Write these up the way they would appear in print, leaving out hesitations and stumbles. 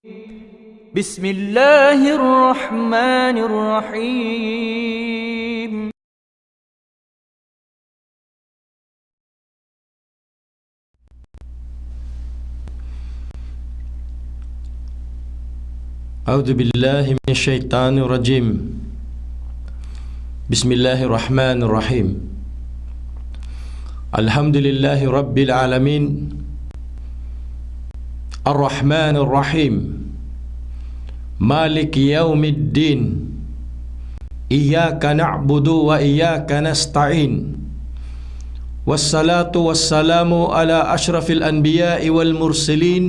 بسم الله الرحمن الرحيم أعوذ بالله من الشيطان الرجيم بسم الله الرحمن الرحيم الحمد لله رب العالمين الرحمن الرحيم مالك يوم الدين إياك نعبد وإياك نستعين والصلاة والسلام على أشرف الأنبياء والمرسلين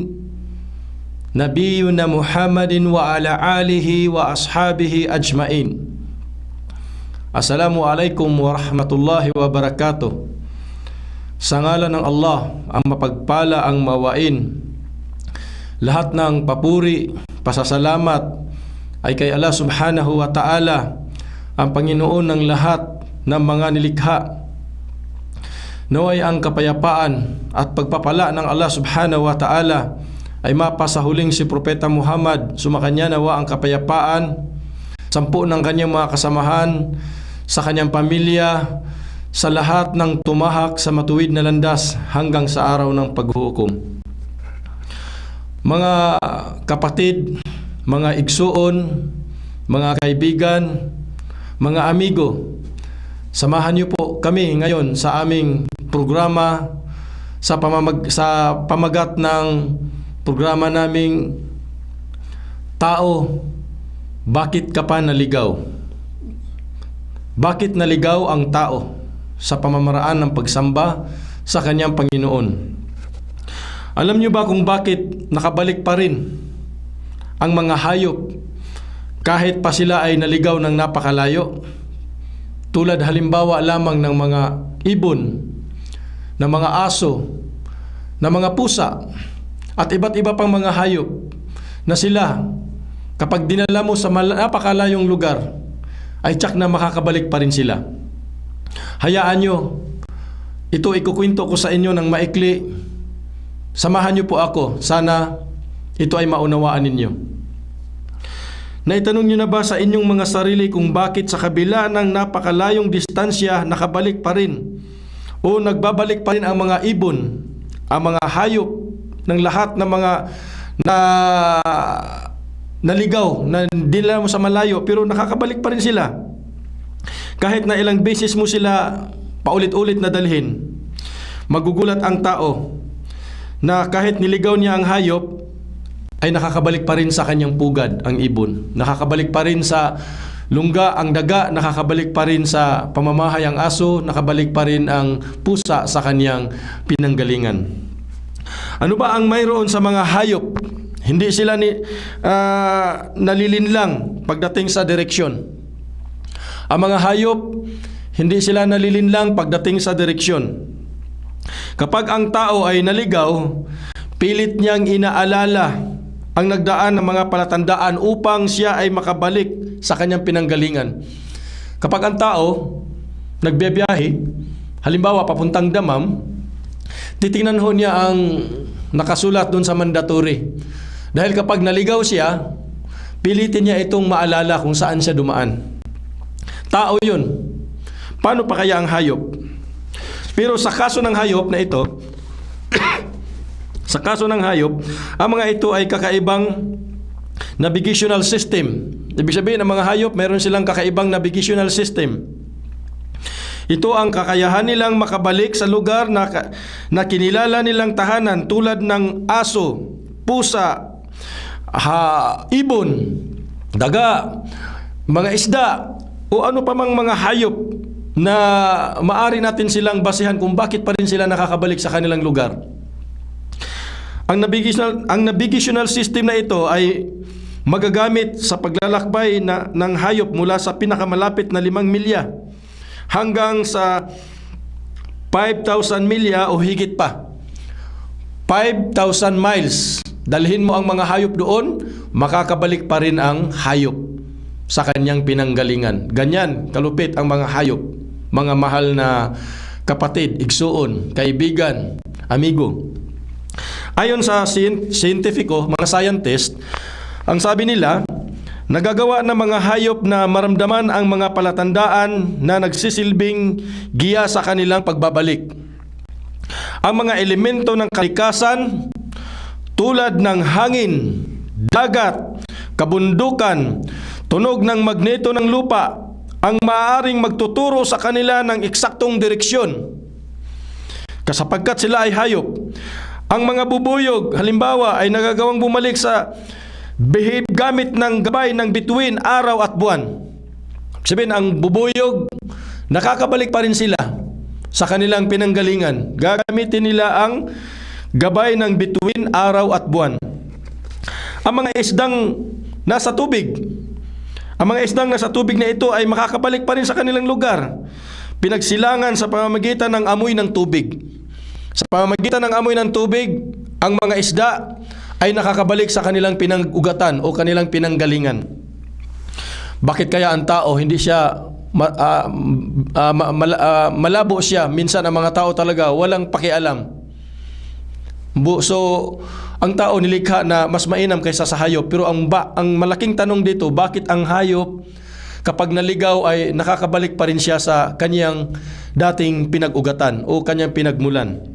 نبينا محمد وعلى آله وأصحابه أجمعين. Assalamualaikum warahmatullahi wabarakatuh. Sa ngalan ng Allah, ang mapagpala, ang mawain, lahat ng papuri, pasasalamat ay kay Allah subhanahu wa ta'ala, ang Panginoon ng lahat ng mga nilikha. Naway ang kapayapaan at pagpapala ng Allah subhanahu wa ta'ala ay mapa sa huling si Propeta Muhammad, sumakanya nawa ang kapayapaan, 10 ng kanyang mga kasamahan, sa kanyang pamilya, sa lahat ng tumahak sa matuwid na landas hanggang sa araw ng paghuhukom. Mga kapatid, mga igsuon, mga kaibigan, mga amigo, samahan niyo po kami ngayon sa aming programa sa pamagat ng programa naming Tao, Bakit Ka Pa Naligaw? Bakit naligaw ang tao sa pamamaraan ng pagsamba sa kanyang Panginoon? Alam niyo ba kung bakit nakabalik pa rin ang mga hayop kahit pa sila ay naligaw ng napakalayo? Tulad halimbawa lamang ng mga ibon, ng mga aso, ng mga pusa, at iba't iba pang mga hayop na sila, kapag dinala mo sa napakalayong lugar, ay tsak na makakabalik pa rin sila. Hayaan nyo, ito ikukwento ko sa inyo ng maikli. Samahan nyo po ako, sana ito ay maunawaan ninyo. Naitanong nyo na ba sa inyong mga sarili kung bakit sa kabila ng napakalayong distansya nakabalik pa rin o nagbabalik pa rin ang mga ibon, ang mga hayop, ng lahat ng mga naligaw, na dinala mo sa malayo, pero nakakabalik pa rin sila. Kahit na ilang beses mo sila paulit-ulit na dalhin, magugulat ang tao na kahit niligaw niya ang hayop, ay nakakabalik pa rin sa kanyang pugad ang ibon. Nakakabalik pa rin sa lungga ang daga, nakakabalik pa rin sa pamamahay ang aso, nakabalik pa rin ang pusa sa kanyang pinanggalingan. Ano ba ang mayroon sa mga hayop? Hindi sila nalilinlang pagdating sa direksyon. Ang mga hayop, hindi sila nalilinlang pagdating sa direksyon. Kapag ang tao ay naligaw, pilit niyang inaalala ang nagdaan ng mga palatandaan upang siya ay makabalik sa kanyang pinanggalingan. Kapag ang tao nagbiyahe, halimbawa papuntang Damam, titingnan ho niya ang nakasulat doon sa mandatory. Dahil kapag naligaw siya, pilitin niya itong maalala kung saan siya dumaan. Tao yun. Paano pa kaya ang hayop? Pero sa kaso ng hayop na ito, sa kaso ng hayop, ang mga ito ay kakaibang navigational system. Ibig sabihin, ang mga hayop, mayroon silang kakaibang navigational system. Ito ang kakayahan nilang makabalik sa lugar na kinilala nilang tahanan, tulad ng aso, pusa, ibon, daga, mga isda, o ano pa mang mga hayop na maari natin silang basihan kung bakit pa rin sila nakakabalik sa kanilang lugar. Ang navigational system na ito ay magagamit sa paglalakbay ng hayop mula sa pinakamalapit na 5 milya hanggang sa 5,000 milya o higit pa. 5,000 miles. Dalhin mo ang mga hayop doon, makakabalik pa rin ang hayop sa kanyang pinanggalingan. Ganyan kalupit ang mga hayop, mga mahal na kapatid, igsuon, kaibigan, amigo. Ayon sa scientifico, mga scientist, ang sabi nila, nagagawa ng mga hayop na maramdaman ang mga palatandaan na nagsisilbing giya sa kanilang pagbabalik. Ang mga elemento ng kalikasan tulad ng hangin, dagat, kabundukan, tunog ng magneto ng lupa ang maaaring magtuturo sa kanila ng eksaktong direksyon. Kasapagkat sila ay hayop, ang mga bubuyog, halimbawa, ay nagagawang bumalik sa behave gamit ng gabay ng bituin, araw at buwan. Sabihin, ang bubuyog, nakakabalik pa rin sila sa kanilang pinanggalingan. Gagamitin nila ang gabay ng bituin, araw at buwan. Ang mga isdang nasa tubig, na ito ay makakabalik pa rin sa kanilang lugar. Pinagsilangan sa pamamagitan ng amoy ng tubig. Sa pamamagitan ng amoy ng tubig, ang mga isda ay nakakabalik sa kanilang pinag-ugatan o kanilang pinanggalingan. Bakit kaya ang tao hindi siya malabo siya? Minsan ang mga tao talaga walang pakialam. So, ang tao nilikha na mas mainam kaysa sa hayop. Pero ang malaking tanong dito, bakit ang hayop kapag naligaw ay nakakabalik pa rin siya sa kanyang dating pinag-ugatan o kanyang pinagmulan?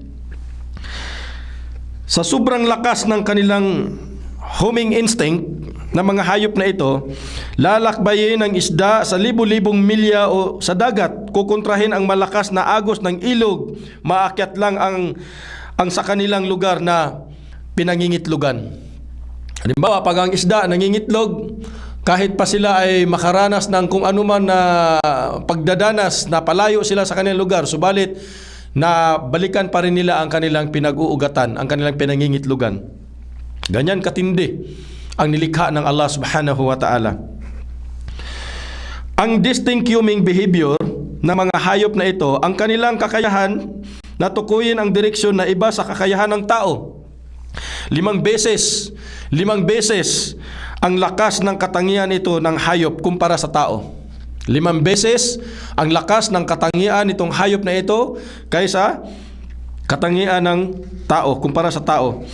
Sa sobrang lakas ng kanilang homing instinct ng mga hayop na ito, lalakbayin ng isda sa libu-libong milya o sa dagat, kukontrahin ang malakas na agos ng ilog, maakyat lang ang sa kanilang lugar na pinangingitlogan. Halimbawa, pag ang isda nangingitlog, kahit pa sila ay makaranas ng kung anuman na pagdadanas na palayo sila sa kanilang lugar, subalit na balikan pa rin nila ang kanilang pinag-uugatan, ang kanilang pinangingitlogan. Ganyan katindi ang nilikha ng Allah subhanahu wa ta'ala. Ang distinct huming behavior ng mga hayop na ito, ang kanilang kakayahan na tukuyin ang direksyon na iba sa kakayahan ng tao. 5 beses ang lakas ng katangian ito ng hayop kumpara sa tao. 5 beses ang lakas ng katangian itong hayop na ito kaysa katangian ng tao, kumpara sa tao.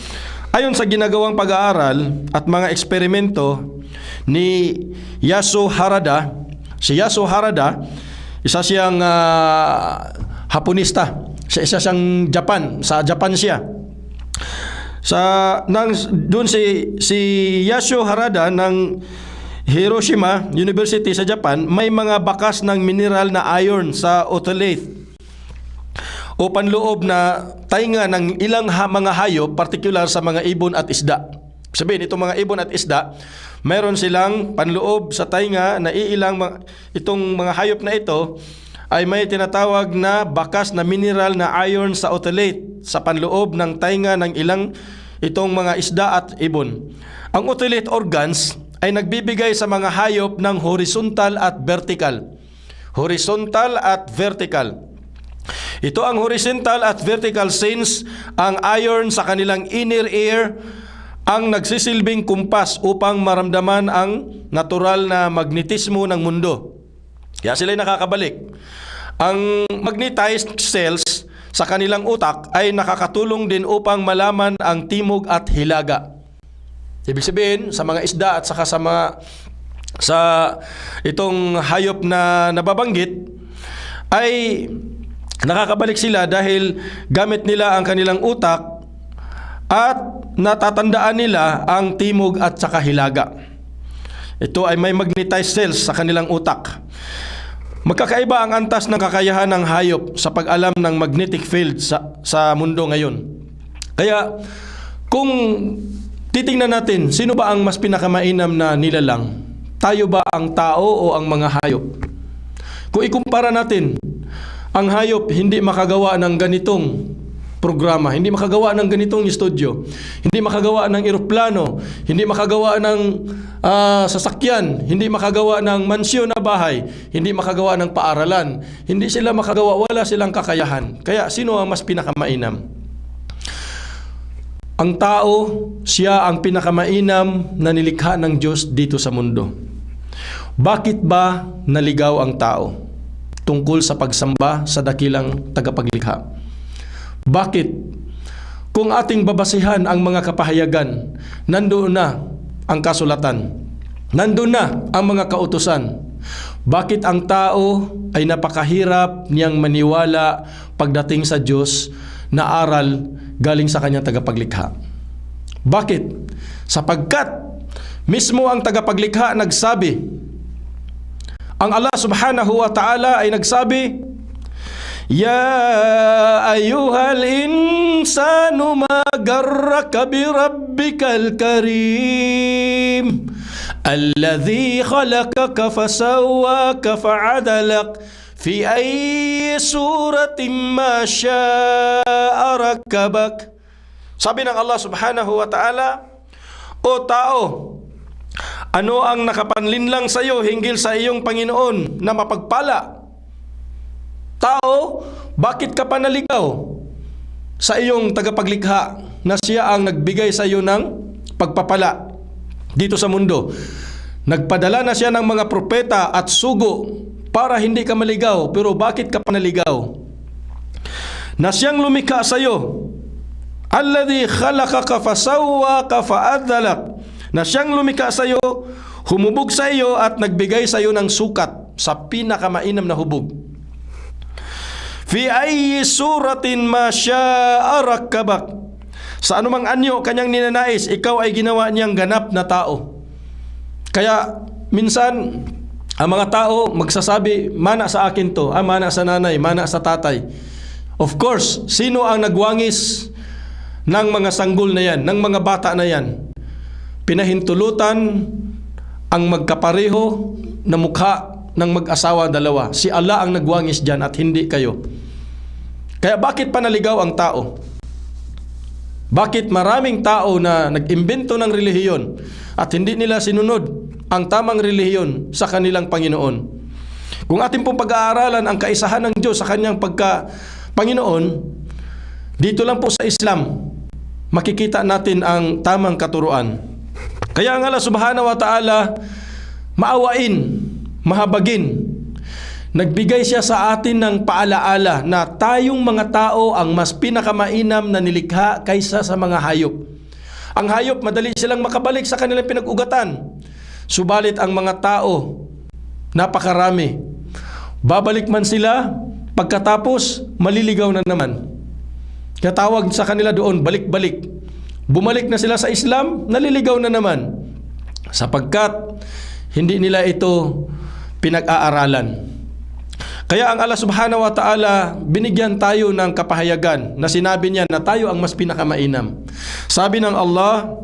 Ayon sa ginagawang pag-aaral at mga eksperimento ni Yasuo Harada, si Yasuo Harada, isa siyang Haponista, isa siyang sa Japan siya. Doon si Yasuo Harada ng Hiroshima University sa Japan, may mga bakas ng mineral na iron sa otolith o panloob na tainga ng ilang mga hayop, particular sa mga ibon at isda. Sabihin, itong mga ibon at isda, mayroon silang panloob sa tainga na itong mga hayop na ito ay may tinatawag na bakas na mineral na iron sa otolith sa panloob ng tainga ng ilang itong mga isda at ibon. Ang otolith organs ay nagbibigay sa mga hayop ng horizontal at vertical. Horizontal at vertical. Ito ang horizontal at vertical since ang iron sa kanilang inner ear ang nagsisilbing kumpas upang maramdaman ang natural na magnetismo ng mundo. Kaya sila'y nakakabalik. Ang magnetized cells sa kanilang utak ay nakakatulong din upang malaman ang timog at hilaga. Ibig sabihin, sa mga isda at saka sa itong hayop na nababanggit, ay nakakabalik sila dahil gamit nila ang kanilang utak at natatandaan nila ang timog at saka hilaga. Ito ay may magnetized cells sa kanilang utak. Magkakaiba ang antas ng kakayahan ng hayop sa pag-alam ng magnetic field sa mundo ngayon. Kaya kung titingnan natin, sino ba ang mas pinakamainam na nilalang? Tayo ba ang tao o ang mga hayop? Kung ikumpara natin, ang hayop hindi makagawa ng ganitong programa, hindi makagawa ng ganitong studio, hindi makagawa ng eroplano, hindi makagawa ng sasakyan, hindi makagawa ng mansyon na bahay, hindi makagawa ng paaralan, hindi sila makagawa, wala silang kakayahan. Kaya sino ang mas pinakamainam? Ang tao, siya ang pinakamainam na nilikha ng Diyos dito sa mundo. Bakit ba naligaw ang tao tungkol sa pagsamba sa dakilang tagapaglikha? Bakit? kung ating babasihan ang mga kapahayagan, nandoon na ang kasulatan. Nandoon na ang mga kautusan. Bakit ang tao ay napakahirap niyang maniwala pagdating sa Diyos na aral galing sa kanyang tagapaglikha? Bakit? Sapagkat mismo ang tagapaglikha nagsabi, ang Allah subhanahu wa ta'ala ay nagsabi, Ya ayyuhal insanu ma garraka bi rabbikal karim alladhi khalaqaka fasawwaka fa'adalak fi ayyi suratin ma syaa rakkabak. Sabi ng Allah subhanahu wa ta'ala, O tao, ano ang nakapanlinlang sa iyo hinggil sa iyong Panginoon na mapagpala? Tao, bakit ka pa naligaw sa iyong tagapaglikha na siya ang nagbigay sa iyo ng pagpapala dito sa mundo? Nagpadala na siya ng mga propeta at sugo para hindi ka maligaw, pero bakit ka pa naligaw? Na siyang lumikha sa iyo, alladhi khalaqaka fasawwaka fa'adalak, na siyang lumikha sa iyo, humubog sa iyo at nagbigay sa iyo ng sukat sa pinakamainam na hubog. Fi ayyi suratin ma syaa rakkabak, sa anumang anyo kanyang ninanais, ikaw ay ginawa niyang ganap na tao. Kaya minsan ang mga tao magsasabi, mana sa akin to, mana sa nanay, mana sa tatay. Of course, sino ang nagwangis ng mga sanggol na yan, ng mga bata na yan? Pinahintulutan ang magkapareho na mukha ng mag-asawa dalawa. Si Allah ang nagwangis dyan at hindi kayo. Kaya bakit panaligaw ang tao? Bakit maraming tao na nag-imbento ng relihiyon at hindi nila sinunod ang tamang relihiyon sa kanilang Panginoon? Kung ating pong pag-aaralan ang kaisahan ng Diyos sa kanyang pagka-Panginoon, dito lang po sa Islam, makikita natin ang tamang katuruan. Kaya ang Allah subhanahu wa ta'ala maawain, mahabagin. Nagbigay siya sa atin ng paalaala na tayong mga tao ang mas pinakamainam na nilikha kaysa sa mga hayop. Ang hayop, madali silang makabalik sa kanilang pinag-ugatan. Subalit ang mga tao, napakarami. Babalik man sila, pagkatapos, maliligaw na naman. Kaya tawag sa kanila doon, balik-balik. Bumalik na sila sa Islam, naliligaw na naman. Sapagkat hindi nila ito pinag-aaralan. Kaya ang Allah subhanahu wa ta'ala, binigyan tayo ng kapahayagan na sinabi niya na tayo ang mas pinakamainam. Sabi ng Allah,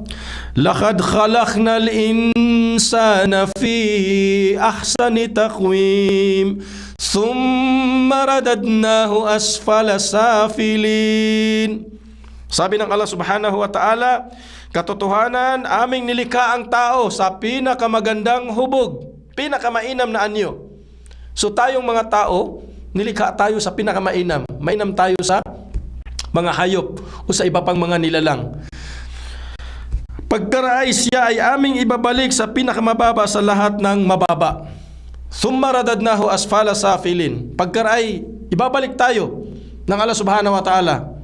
Laqad khalaqnal insana fi ahsani taqwim thumma radadnahu asfala safilin. Sabi ng Allah subhanahu wa ta'ala, katotohanan, aming nilikha ang tao sa pinakamagandang hubog, pinakamainam na anyo. So tayong mga tao, nilikha tayo sa pinakamainam. Mainam tayo sa mga hayop o sa iba pang mga nilalang. Pagkaraay siya ay aming ibabalik sa pinakamababa sa lahat ng mababa. Thumma radadnahu asfala safilin. Pagkaraay, ibabalik tayo ng Allah subhanahu wa ta'ala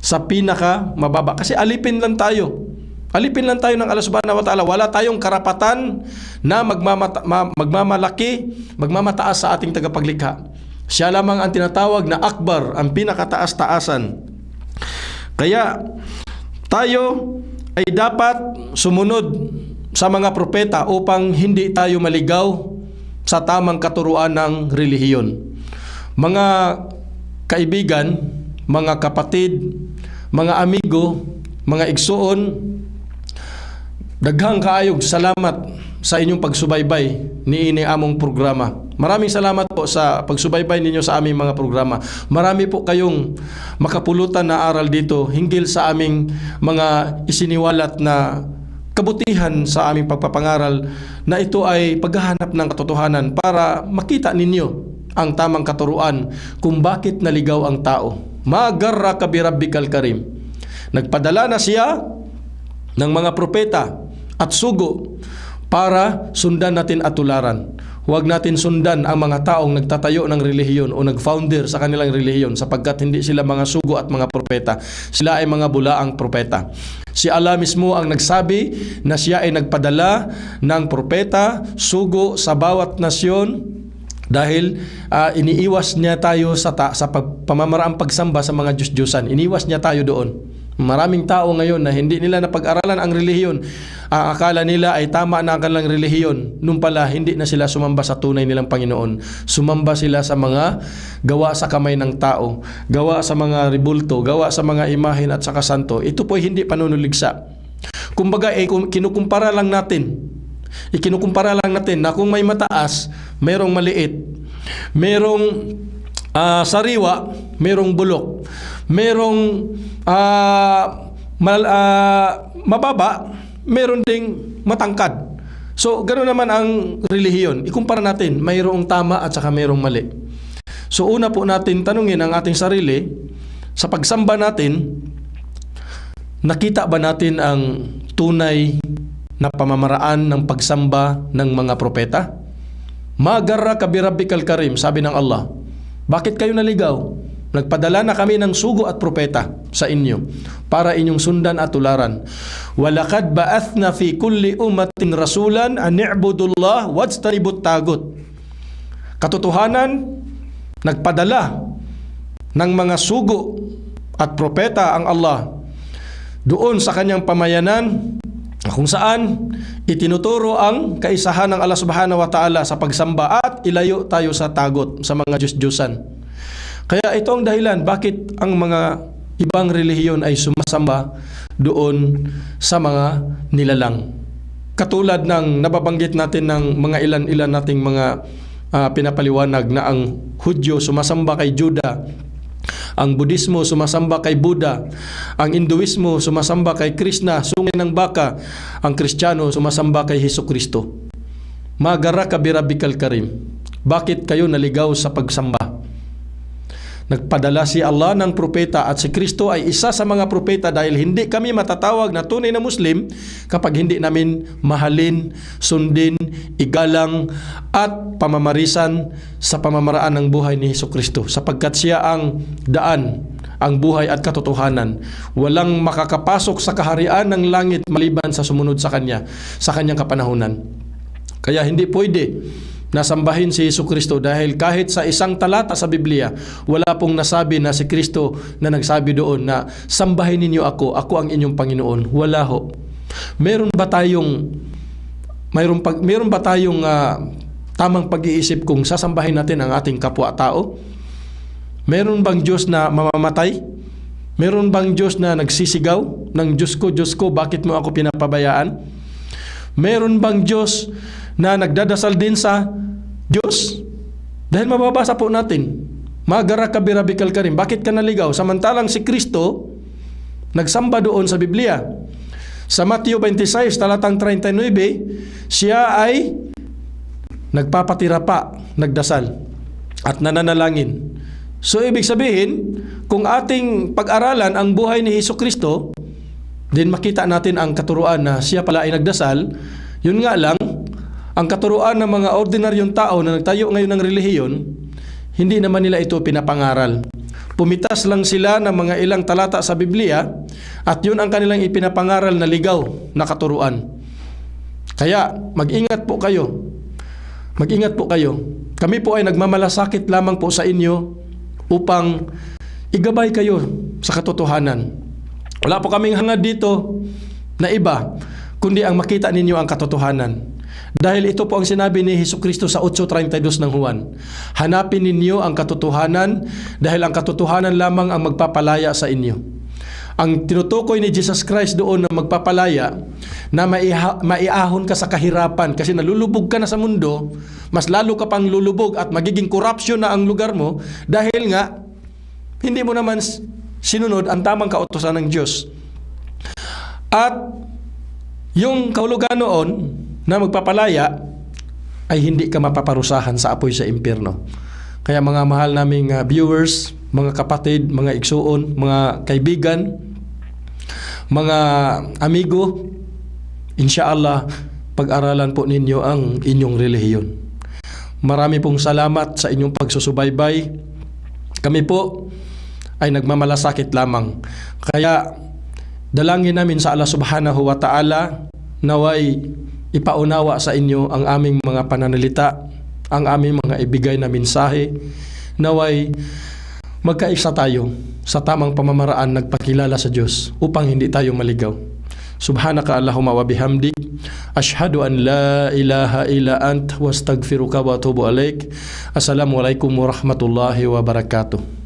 sa pinaka mababa. Kasi alipin lang tayo. Alipin lang tayo ng Allah subhanahu wa ta'ala. Wala tayong karapatan na magmamalaki, magmamataas sa ating tagapaglikha. Siya lamang ang tinatawag na Akbar, ang pinakataas-taasan. Kaya tayo ay dapat sumunod sa mga propeta upang hindi tayo maligaw sa tamang katuruan ng relihiyon. Mga kaibigan, mga kapatid, mga amigo, mga igsuon, daghang kaayog salamat sa inyong pagsubaybay ni ini among programa. Maraming salamat po sa pagsubaybay ninyo sa aming mga programa. Marami po kayong makapulutan na aral dito hinggil sa aming mga isiniwalat na kabutihan sa aming pagpapangaral, na ito ay paghahanap ng katotohanan para makita ninyo ang tamang katuruan kung bakit naligaw ang tao. Ma garraka bi rabbikal karim. Nagpadala na siya ng mga propeta at sugo para sundan natin at tularan. Huwag natin sundan ang mga taong nagtatayo ng relihiyon o nag-founder sa kanilang relihiyon sapagkat hindi sila mga sugo at mga propeta. Sila ay mga bulaang propeta. Si Allah mismo ang nagsabi na siya ay nagpadala ng propeta, sugo sa bawat nasyon dahil iniiwas niya tayo sa pamamaraang pagsamba sa mga Diyos-Diyosan. Iniwas niya tayo doon. Maraming tao ngayon na hindi nila napag-aralan ang relihiyon. Akala nila ay tama na ang kanilang relihiyon. Nung pala, hindi na sila sumamba sa tunay nilang Panginoon. Sumamba sila sa mga gawa sa kamay ng tao, gawa sa mga ribulto, gawa sa mga imahen at saka santo. Ito po hindi panunuligsa. Kumbaga, kinukumpara lang natin. Ikinukumpara lang natin na kung may mataas, mayroong maliit. Mayroong sariwa, mayroong bulok. Mayroong mababa, mayroon ding matangkad. So, ganoon naman ang relihiyon. Ikumpara natin, mayroong tama at saka mayroong mali. So, una po natin tanungin ang ating sarili, sa pagsamba natin, nakita ba natin ang tunay na pamamaraan ng pagsamba ng mga propeta? Magarra ka birabbikal karim, sabi ng Allah. Bakit kayo naligaw? Nagpadala na kami ng sugo at propeta sa inyo para inyong sundan at tularan. Walakad ba'athna fi kulli ummatin rasulan an i'budullah wajtanibut tagut. Katotohanan, nagpadala ng mga sugo at propeta ang Allah doon sa kanyang pamayanan kung saan itinuturo ang kaisahan ng Allah subhanahu wa ta'ala sa pagsamba at ilayo tayo sa tagot, sa mga Diyos-Diyosan. Kaya ito ang dahilan bakit ang mga ibang relihiyon ay sumasamba doon sa mga nilalang. Katulad ng nababanggit natin ng mga ilan-ilan nating mga pinapaliwanag na ang Hudyo sumasamba kay Juda, ang Budismo sumasamba kay Buddha, ang Hinduismo sumasamba kay Krishna, sungay ng baka, ang Kristiyano sumasamba kay Hesukristo. Magara ka birabbikal karim. Bakit kayo naligaw sa pagsamba? Nagpadala si Allah ng propeta at si Kristo ay isa sa mga propeta dahil hindi kami matatawag na tunay na Muslim kapag hindi namin mahalin, sundin, igalang at pamamarisan sa pamamaraan ng buhay ni Hesukristo sapagkat siya ang daan, ang buhay at katotohanan. Walang makakapasok sa kaharian ng langit maliban sa sumunod sa Kanya, sa Kanyang kapanahunan. Kaya hindi pwede nasambahin si Hesukristo dahil kahit sa isang talata sa Biblia, wala pong nasabi na si Kristo na nagsabi doon na sambahin ninyo ako ang inyong Panginoon. Wala ho. Meron ba tayong tamang pag-iisip kung sasambahin natin ang ating kapwa-tao? Meron bang Diyos na mamamatay? Meron bang Diyos na nagsisigaw ng Diyos ko, bakit mo ako pinapabayaan? Meron bang Diyos na nagdadasal din sa Diyos? Dahil mababasa po natin, magara ka birabbikal karim. Bakit ka naligaw? Samantalang si Kristo nagsamba doon sa Biblia. Sa Mateo 26, talatang 39, siya ay nagpapatira pa, nagdasal at nananalangin. So ibig sabihin, kung ating pag-aralan ang buhay ni Hesukristo, din makita natin ang katuruan na siya pala ay nagdasal. Yun nga lang, ang katuruan ng mga ordinaryong tao na nagtayo ngayon ng relihiyon, hindi naman nila ito pinapangaral. Pumitas lang sila ng mga ilang talata sa Biblia at yun ang kanilang ipinapangaral na ligaw na katuruan. Kaya mag-ingat po kayo. Mag-ingat po kayo. Kami po ay nagmamalasakit lamang po sa inyo upang igabay kayo sa katotohanan. Wala po kaming hangad dito na iba, kundi ang makita ninyo ang katotohanan. Dahil ito po ang sinabi ni Hesukristo sa 8:32 ng Juan. Hanapin ninyo ang katotohanan dahil ang katotohanan lamang ang magpapalaya sa inyo. Ang tinutukoy ni Jesus Christ doon na magpapalaya, na maiahon ka sa kahirapan kasi nalulubog ka na sa mundo, mas lalo ka pang lulubog at magiging corruption na ang lugar mo dahil nga hindi mo naman sinunod ang tamang kautusan ng Diyos. At yung kahulugan noon na magpapalaya ay hindi ka mapaparusahan sa apoy sa impyerno. Kaya mga mahal naming viewers, mga kapatid, mga igsuon, mga kaibigan, mga amigo, insyaallah, pag-aralan po ninyo ang inyong relihiyon. Marami pong salamat sa inyong pagsusubaybay. Kami po ay nagmamalasakit lamang. Kaya dalangin namin sa Allah subhanahu wa ta'ala naway ipaunawa sa inyo ang aming mga pananalita, ang aming mga ibigay na mensahe, naway magkaisa tayo sa tamang pamamaraan nagpakilala sa Diyos upang hindi tayo maligaw. Subhanaka Allahumma wa bihamdik, ashhadu an la ilaha illa ant, wastaghfiruka wa atubu alaik. Assalamualaikum warahmatullahi wabarakatuh.